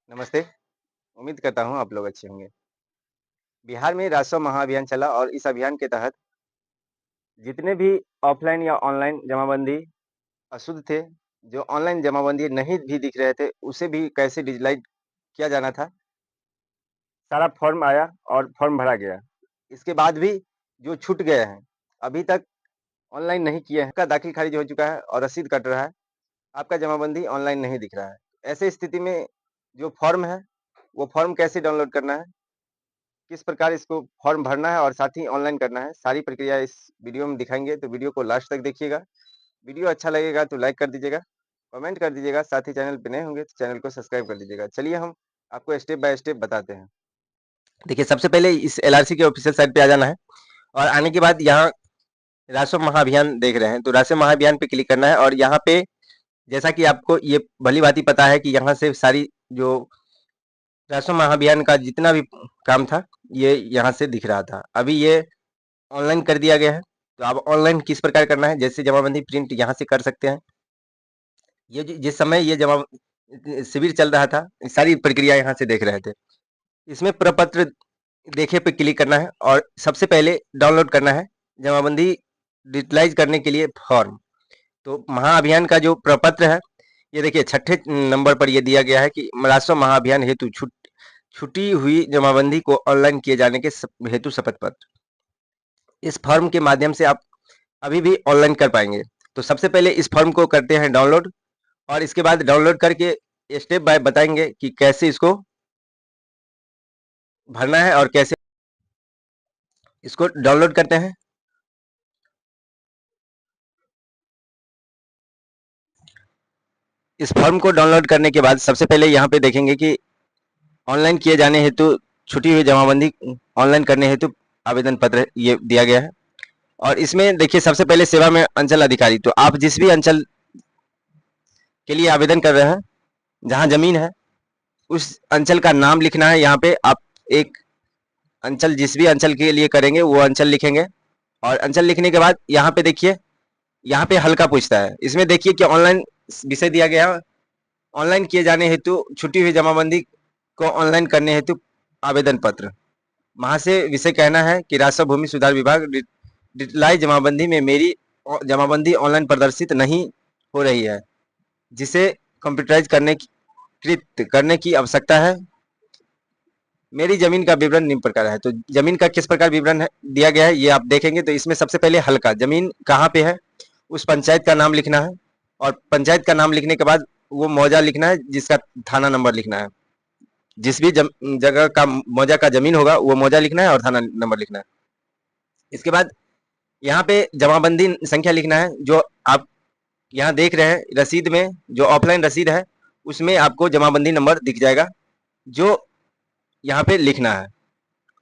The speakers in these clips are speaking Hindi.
नमस्ते। उम्मीद करता हूँ आप लोग अच्छे होंगे। बिहार में राजस्व महाअभियान चला और इस अभियान के तहत जितने भी ऑफ़लाइन या ऑनलाइन जमाबंदी अशुद्ध थे, जो ऑनलाइन जमाबंदी नहीं भी दिख रहे थे, उसे भी कैसे डिजिटलाइज़ किया जाना था, सारा फ़ॉर्म आया और फ़ॉर्म भरा गया। इसके बाद भी जो छूट गए हैं, अभी तक ऑनलाइन नहीं किए हैं, का दाखिल खारिज हो चुका है और रसीद कट रहा है, आपका जमाबंदी ऑनलाइन नहीं दिख रहा है। ऐसे स्थिति में जो फ़ॉर्म है, वो फ़ॉर्म कैसे डाउनलोड करना है, किस प्रकार इसको फॉर्म भरना है और साथ ही ऑनलाइन करना है, सारी प्रक्रिया इस वीडियो में दिखाएँगे, तो वीडियो को लास्ट तक देखिएगा। वीडियो अच्छा लगेगा तो लाइक कर दीजिएगा, कमेंट कर दीजिएगा, साथ ही चैनल पे नए होंगे तो चैनल को सब्सक्राइब कर दीजिएगा। चलिए हम आपको स्टेप बाय स्टेप बताते हैं। देखिए, सबसे पहले इस एलआरसी के ऑफिशियल साइट पे आ जाना है और आने के बाद यहाँ राष्ट्रीय महाअभियान देख रहे हैं, तो राष्ट्रीय महाअभियान पे क्लिक करना है और यहाँ पे जैसा कि आपको ये भली-भांति पता है कि यहाँ से सारी जो राष्ट्रीय महाअभियान का जितना भी काम था, ये यहाँ से दिख रहा था। अभी ये ऑनलाइन कर दिया गया है, तो अब ऑनलाइन किस प्रकार करना है, जैसे जमाबंदी प्रिंट यहाँ से कर सकते हैं। ये जिस समय ये जमा शिविर चल रहा था, सारी प्रक्रिया यहाँ से देख रहे थे। इसमें प्रपत्र देखे पे क्लिक करना है और सबसे पहले डाउनलोड करना है जमाबंदी डिजिटलाइज करने के लिए फॉर्म। तो महाअभियान का जो प्रपत्र है, ये देखिए छठे नंबर पर ये दिया गया है कि राष्ट्रीय महाअभियान हेतु छुटी हुई जमाबंदी को ऑनलाइन किए जाने के हेतु शपथ पत्र। इस फॉर्म के माध्यम से आप अभी भी ऑनलाइन कर पाएंगे। तो सबसे पहले इस फॉर्म को करते हैं डाउनलोड और इसके बाद डाउनलोड करके स्टेप बाय बताएंगे कि कैसे इसको भरना है और कैसे इसको डाउनलोड करते हैं। इस फॉर्म को डाउनलोड करने के बाद सबसे पहले यहाँ पे देखेंगे कि ऑनलाइन किए जाने हेतु छुटी हुई जमाबंदी ऑनलाइन करने हेतु आवेदन पत्र ये दिया गया है। और इसमें देखिए सबसे पहले सेवा में अंचल अधिकारी, तो आप जिस भी अंचल के लिए आवेदन कर रहे हैं, जहाँ जमीन है उस अंचल का नाम लिखना है। यहाँ पे आप एक अंचल जिस भी अंचल के लिए करेंगे वो अंचल लिखेंगे और अंचल लिखने के बाद यहाँ पे देखिए, यहाँ पे हल्का पूछता है, इसमें देखिए कि ऑनलाइन विषय दिया गया है, ऑनलाइन किए जाने हेतु छुट्टी हुई जमाबंदी को ऑनलाइन करने हेतु आवेदन पत्र। वहां से विषय कहना है कि राजस्व भूमि सुधार विभाग डिजिटलाइज जमाबंदी में मेरी जमाबंदी ऑनलाइन प्रदर्शित नहीं हो रही है, जिसे कंप्यूटराइज करने की आवश्यकता है। मेरी जमीन का विवरण निम्न प्रकार है। तो जमीन का किस प्रकार विवरण है दिया गया है ये आप देखेंगे। तो इसमें सबसे पहले हल्का जमीन कहाँ पे है, उस पंचायत का नाम लिखना है और पंचायत का नाम लिखने के बाद वो मौजा लिखना है, जिसका थाना नंबर लिखना है। जिस भी जगह का मौजा का जमीन होगा वो मौजा लिखना है और थाना नंबर लिखना है। इसके बाद यहाँ पे जमाबंदी संख्या लिखना है, जो आप यहाँ देख रहे हैं रसीद में, जो ऑफलाइन रसीद है उसमें आपको जमाबंदी नंबर दिख जाएगा, जो यहाँ पे लिखना है।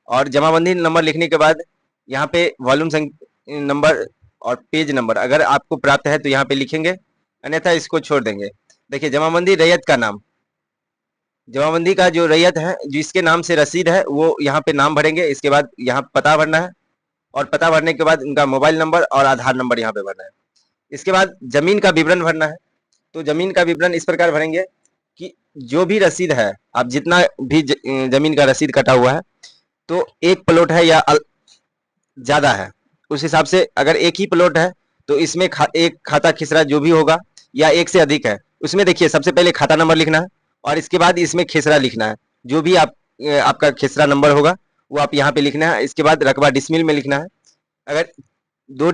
और जमाबंदी नंबर लिखने के बाद यहाँ पे वॉल्यूम नंबर और पेज नंबर अगर आपको प्राप्त है तो यहाँ पे लिखेंगे, अन्यथा इसको छोड़ देंगे। देखिए जमाबंदी रैयत का नाम, जमाबंदी का जो रैयत है जिसके नाम से रसीद है वो यहाँ पे नाम भरेंगे। इसके बाद यहाँ पता भरना है और पता भरने के बाद उनका मोबाइल नंबर और आधार नंबर यहाँ पे भरना है। इसके बाद जमीन का विवरण भरना है। तो जमीन का विवरण इस प्रकार भरेंगे कि जो भी रसीद है, आप जितना भी जमीन का रसीद कटा हुआ है, तो एक प्लॉट है या ज्यादा है, उस हिसाब से अगर एक ही प्लॉट है तो इसमें एक खाता खिसरा जो भी होगा या एक से अधिक है, उसमें देखिए सबसे पहले खाता नंबर लिखना है और इसके बाद इसमें खिसरा लिखना है। जो भी आपका खिसरा नंबर होगा वो आप यहाँ पे लिखना है। इसके बाद रकबा डिसमिल में लिखना है। अगर 2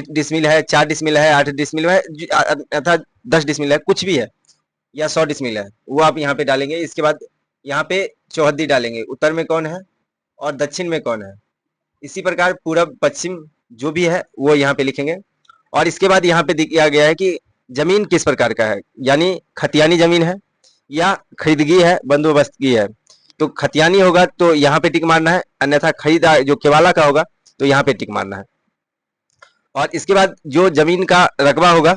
डिसमिल है, 4 डिसमिल है, 8 डिसमिल है, अर्थात 10 डिसमिल है, कुछ भी है या 100 डिसमिल है, वो आप यहाँ पे डालेंगे। इसके बाद यहाँ पे चौहद्दी डालेंगे, उत्तर में कौन है और दक्षिण में कौन है। इसी प्रकार पूरब पश्चिम जो भी है वो यहाँ पे लिखेंगे। और इसके बाद यहाँ पे दिया गया है कि जमीन किस प्रकार का है, यानी खतियानी जमीन है या खरीदगी है, बंदोबस्त की है। तो खतियानी होगा तो यहाँ पे टिक मारना है, अन्यथा खरीदा जो केवाला का होगा तो यहाँ पे टिक मारना है। और इसके बाद जो जमीन का रकबा होगा,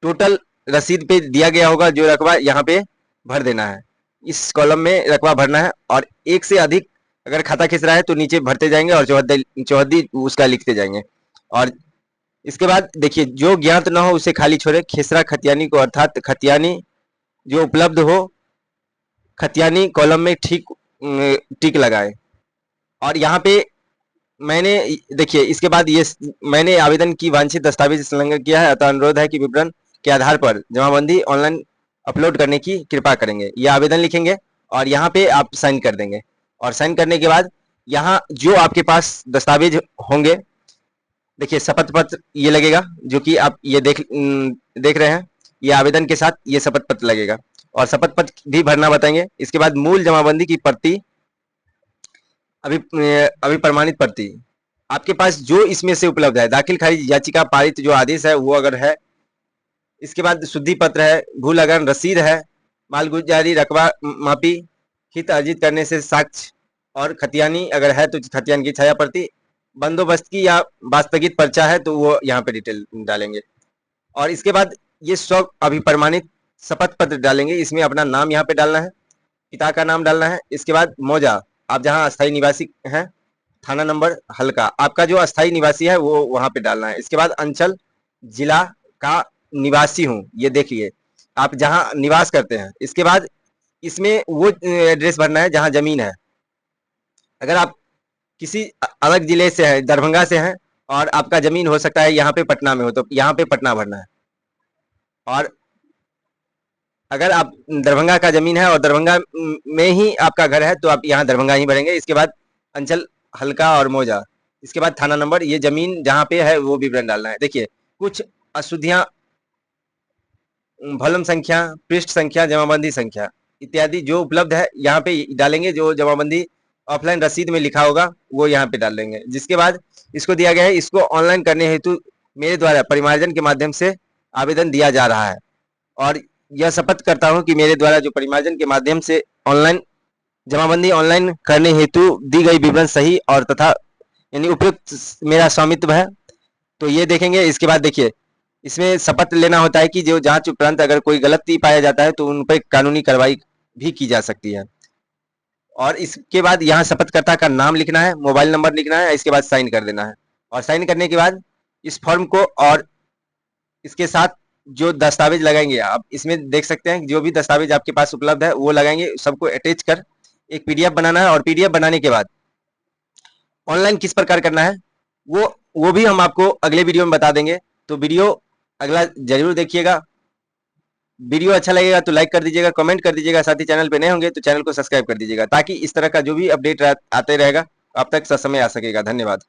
टोटल रसीद पे दिया गया होगा जो रकबा, यहाँ पे भर देना है। इस कॉलम में रकबा भरना है और एक से अधिक अगर खाता खिस रहा है तो नीचे भरते जाएंगे और चौहद्दी उसका लिखते जाएंगे। और इसके बाद देखिए जो ज्ञात न हो उसे खाली छोड़े, खिसरा खतियानी को, अर्थात खतियानी जो उपलब्ध हो खतियानी कॉलम में ठीक टिक लगाएं। और यहाँ पे मैंने देखिए इसके बाद ये मैंने आवेदन की वांछित दस्तावेज संलग्न किया है, अतः अनुरोध है कि विवरण के आधार पर जमाबंदी ऑनलाइन अपलोड करने की कृपा करेंगे। ये आवेदन लिखेंगे और यहाँ पे आप साइन कर देंगे। और साइन करने के बाद यहाँ जो आपके पास दस्तावेज होंगे, देखिए शपथ पत्र ये लगेगा, जो कि आप ये देख रहे हैं, ये आवेदन के साथ ये शपथ पत्र लगेगा और शपथ पत्र भी भरना बताएंगे। इसके बाद मूल जमाबंदी की प्रति, अभी प्रमाणित प्रति आपके पास जो इसमें से उपलब्ध है, दाखिल खारिज याचिका पारित जो आदेश है वो अगर है, इसके बाद शुद्धि पत्र है, भू लगान रसीद है, मालगुजारी रकबा मापी, हित अर्जित करने से साक्ष्य और खतियानी अगर है तो खतियान की छाया प्रति, बंदोबस्त की या वास्तविक पर्चा है तो वो यहाँ पे डिटेल डालेंगे। और इसके बाद ये स्व अभिप्रमाणित शपथ पत्र डालेंगे, इसमें अपना नाम यहाँ पे डालना है, पिता का नाम डालना है। इसके बाद मौजा, आप जहाँ अस्थायी निवासी हैं, थाना नंबर हल्का, आपका जो अस्थायी निवासी है वो वहाँ पे डालना है। इसके बाद अंचल जिला का निवासी हूँ, ये देखिए आप जहाँ निवास करते हैं। इसके बाद इसमें वो एड्रेस भरना है जहाँ जमीन है। अगर आप किसी अलग जिले से हैं, दरभंगा से हैं और आपका जमीन हो सकता है यहाँ पे पटना में हो, तो यहाँ पे पटना भरना है। और अगर आप दरभंगा का जमीन है और दरभंगा में ही आपका घर है तो आप यहाँ दरभंगा ही भरेंगे। इसके बाद अंचल हल्का और मौजा, इसके बाद थाना नंबर, ये जमीन जहाँ पे है वो विवरण डालना है। देखिए कुछ अशुद्धियां, भलम संख्या, पृष्ठ संख्या, जमाबंदी संख्या इत्यादि जो उपलब्ध है यहाँ पे डालेंगे। जो जमाबंदी ऑफलाइन रसीद में लिखा होगा वो यहाँ पे डाल देंगे। जिसके बाद इसको दिया गया है, इसको ऑनलाइन करने हेतु मेरे द्वारा परिमार्जन के माध्यम से आवेदन दिया जा रहा है। और यह शपथ करता हूँ कि मेरे द्वारा जो परिमार्जन के माध्यम से ऑनलाइन जमाबंदी ऑनलाइन करने हेतु दी गई विवरण सही और तथा यानी उपयुक्त मेरा स्वामित्व है। तो ये देखेंगे। इसके बाद देखिए इसमें शपथ लेना होता है कि जो जांच उपरांत अगर कोई गलती पाया जाता है तो उन पर कानूनी कार्रवाई भी की जा सकती है। और इसके बाद यहाँ शपथकर्ता का नाम लिखना है, मोबाइल नंबर लिखना है, इसके बाद साइन कर देना है। और साइन करने के बाद इस फॉर्म को और इसके साथ जो दस्तावेज लगाएंगे, आप इसमें देख सकते हैं जो भी दस्तावेज आपके पास उपलब्ध है वो लगाएंगे, सबको अटैच कर एक पीडीएफ बनाना है। और पीडीएफ बनाने के बाद ऑनलाइन किस प्रकार करना है वो भी हम आपको अगले वीडियो में बता देंगे। तो वीडियो अगला जरूर देखिएगा। वीडियो अच्छा लगेगा तो लाइक कर दीजिएगा, कमेंट कर दीजिएगा, साथ ही चैनल पे नए होंगे तो चैनल को सब्सक्राइब कर दीजिएगा, ताकि इस तरह का जो भी अपडेट आते रहेगा आप तक ससमय आ सकेगा। धन्यवाद।